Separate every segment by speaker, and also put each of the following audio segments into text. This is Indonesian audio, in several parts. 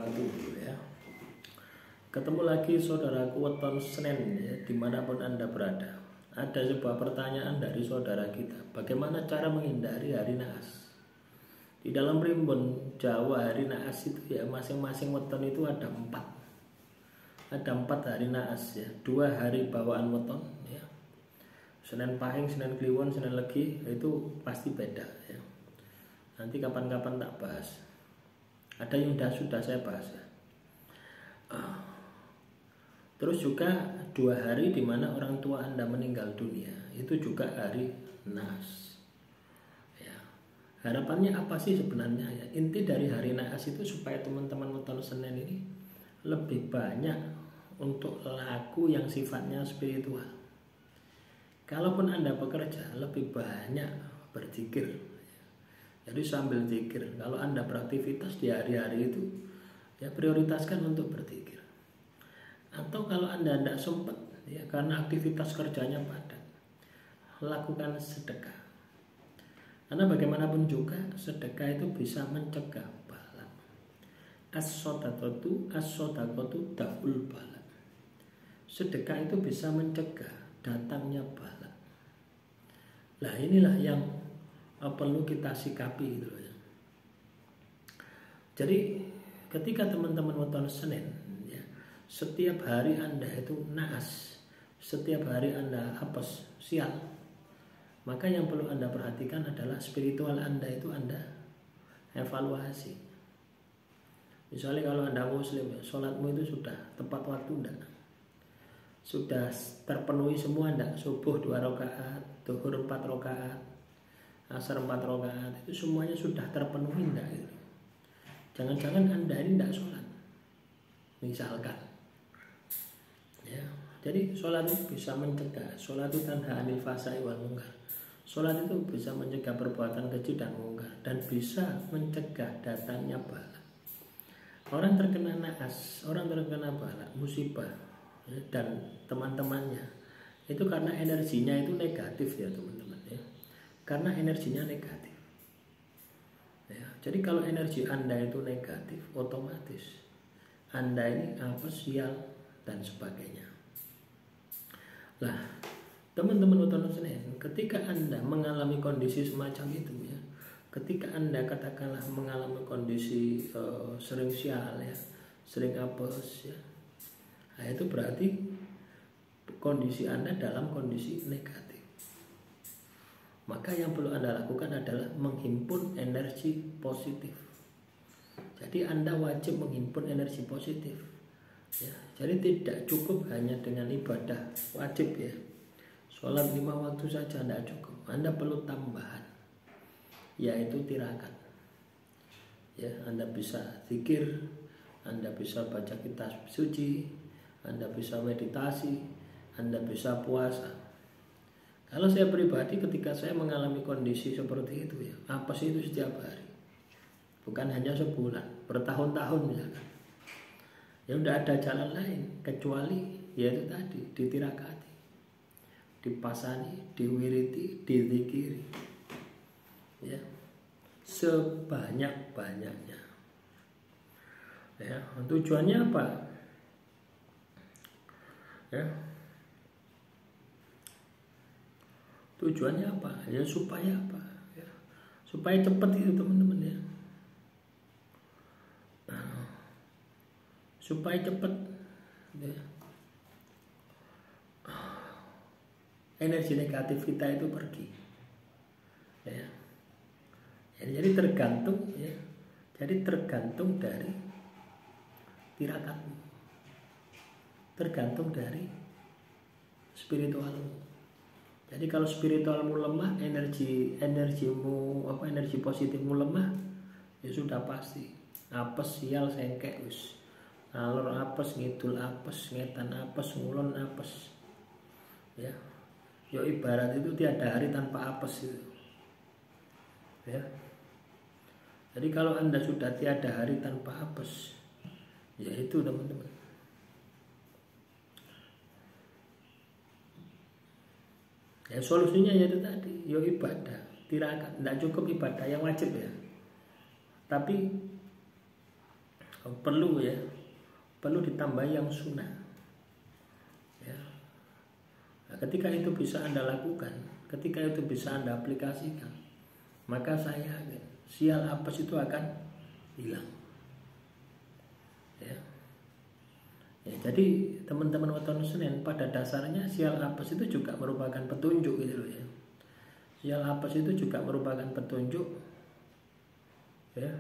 Speaker 1: wabarakatuh ya. Ketemu lagi saudaraku weton Senin ya, dimanapun Anda berada. Ada sebuah pertanyaan dari saudara kita. Bagaimana cara menghindari hari naas? Di dalam primbon Jawa hari naas itu ya masing-masing weton itu ada 4. Ada 4 hari naas ya. 2 hari bawaan weton ya. Senin Pahing, Senin Kliwon, Senin Legi itu pasti beda ya. Nanti kapan-kapan tak bahas. Ada yang sudah saya bahas ya. Terus juga 2 hari di mana orang tua Anda meninggal dunia, itu juga hari naas. Ya. Harapannya apa sih sebenarnya ya? Inti dari hari naas itu supaya teman-teman weton Senin ini lebih banyak untuk laku yang sifatnya spiritual. Kalaupun Anda bekerja, lebih banyak berzikir. Jadi sambil zikir. Kalau Anda beraktivitas di hari-hari itu, ya prioritaskan untuk berzikir. Atau kalau Anda tidak sempat ya karena aktivitas kerjanya padat, lakukan sedekah. Karena bagaimanapun juga sedekah itu bisa mencegah bala. As-sodaqatu daf'ul bala. Sedekah itu bisa mencegah datangnya bala. Nah inilah yang perlu kita sikapi gitu ya. Jadi ketika teman-teman weton Senin ya, setiap hari Anda itu naas, setiap hari Anda apes, sial, maka yang perlu Anda perhatikan adalah spiritual Anda itu Anda evaluasi. Misalnya kalau Anda muslim ya, sholatmu itu sudah tepat waktu enggak? Sudah terpenuhi semua enggak? Subuh 2 rakaat, zuhur 4 rakaat, asar 4 rakaat, itu semuanya sudah terpenuhi enggak gitu. Jangan-jangan Anda ini enggak sholat misalkan ya. Jadi sholat itu bisa mencegah. Sholat itu tanha anil fasai wal munkar. Sholat itu bisa mencegah perbuatan keji dan mungkar, dan bisa mencegah datangnya bala. Orang terkena naas, orang terkena bala, musibah ya, dan teman-temannya itu karena energinya itu negatif ya teman-teman ya. Karena energinya negatif ya. Jadi kalau energi Anda itu negatif, otomatis Anda ini apes, sial dan sebagainya. Nah, teman-teman weton Senin, ketika Anda mengalami kondisi semacam itu ya, ketika Anda katakanlah mengalami kondisi sering sial ya, sering apes ya, nah itu berarti kondisi Anda dalam kondisi negatif. Maka yang perlu Anda lakukan adalah menghimpun energi positif. Jadi Anda wajib menghimpun energi positif ya. Jadi tidak cukup hanya dengan ibadah wajib ya, sholat 5 waktu saja tidak cukup. Anda perlu tambahan, yaitu tirakat ya. Anda bisa zikir, Anda bisa baca kitab suci, Anda bisa meditasi, Anda bisa puasa. Kalau saya pribadi ketika saya mengalami kondisi seperti itu ya, apa sih itu setiap hari, bukan hanya sebulan, bertahun-tahun ya kan. Ya udah ada jalan lain kecuali yaitu tadi ditirakati, dipasani, diwiriti, dizikiri ya sebanyak-banyaknya ya. Tujuannya apa ya? Tujuannya apa ya? Supaya apa ya? Supaya cepat itu teman-teman ya. Supaya cepat ya, energi negatif kita itu pergi ya. Jadi tergantung ya, jadi tergantung dari tirakatmu, tergantung dari spiritualmu. Jadi kalau spiritualmu lemah, energimu energi positifmu lemah, ya sudah pasti apes, sial, sengkek wis. Alur apes, ngidul apes, ngetan apes, ngulon apes ya. Yo ibarat itu tiada hari tanpa apes itu ya. Jadi kalau Anda sudah tiada hari tanpa apes, ya itu teman-teman ya, solusinya yaitu tadi, yo ibadah, tirakat. Tidak cukup ibadah yang wajib ya, tapi perlu ditambah yang sunnah. Ya. Nah, ketika itu bisa Anda lakukan, ketika itu bisa Anda aplikasikan, maka saya yakin sial apes itu akan hilang. Ya. Ya, jadi teman-teman weton Senin, pada dasarnya sial apes itu juga merupakan petunjuk gitu loh ya. Sial apes itu juga merupakan petunjuk. Ya.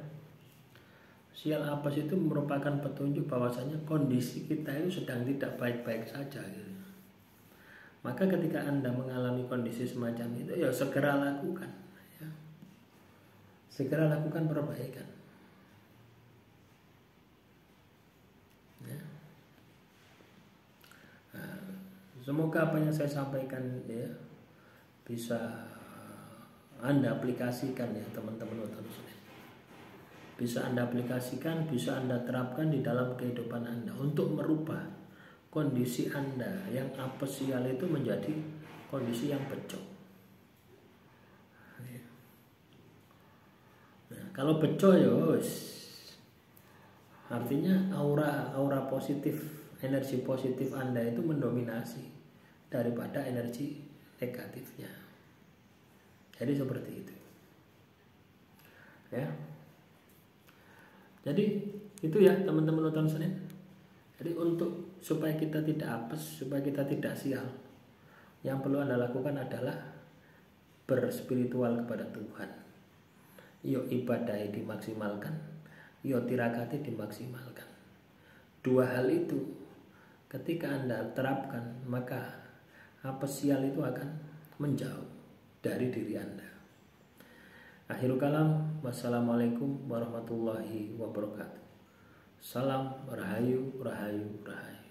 Speaker 1: Sial apes itu merupakan petunjuk bahwasanya kondisi kita itu sedang tidak baik-baik saja gitu. Maka ketika Anda mengalami kondisi semacam itu, ya segera lakukan ya. Segera lakukan perbaikan ya. Nah, semoga apa yang saya sampaikan ya bisa Anda aplikasikan ya teman-teman. Bisa Anda aplikasikan, bisa Anda terapkan di dalam kehidupan Anda untuk merubah kondisi Anda yang apesial itu menjadi kondisi yang becok. Nah, kalau becok ya artinya aura positif, energi positif Anda itu mendominasi daripada energi negatifnya. Jadi seperti itu. Ya. Jadi itu ya teman-teman nonton Senin. Jadi untuk supaya kita tidak apes, supaya kita tidak sial, yang perlu Anda lakukan adalah berspiritual kepada Tuhan. Yuk ibadah dimaksimalkan, yuk tirakati dimaksimalkan. Dua hal itu ketika Anda terapkan, maka apes sial itu akan menjauh dari diri Anda. Akhirul kalam, wassalamualaikum warahmatullahi wabarakatuh. Salam rahayu, rahayu, rahayu.